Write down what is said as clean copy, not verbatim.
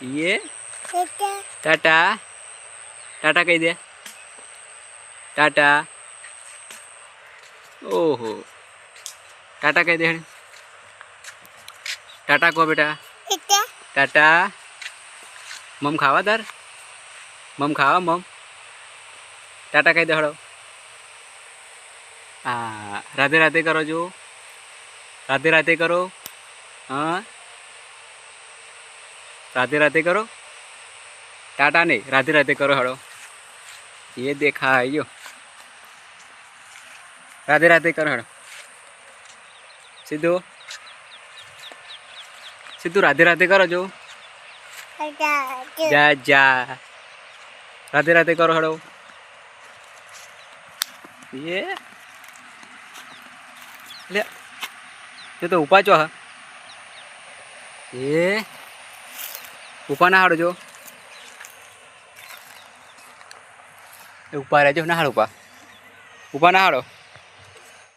ये टाटा टाटा कही दे टाटा। ओहो टाटा कही दे टाटा को बेटा टाटा। मम खावा दर मम खावा मम टाटा कही दे हड़ो। हाँ राधे राधे करो जो राधे राधे करो। हाँ राधे राधे करो टाटा नहीं राधे राधे करो हड़ो। ये देखा है यो राधे राधे करो हड़ो। सिद्धू सिद्धू राधे राधे करो जो जा जा राधे राधे करो हड़ो। ये तो उपा चो है ये उपा ना हाड़ो जो उपा रह जो ना हाड़ उपा उपा ना हाड़ो।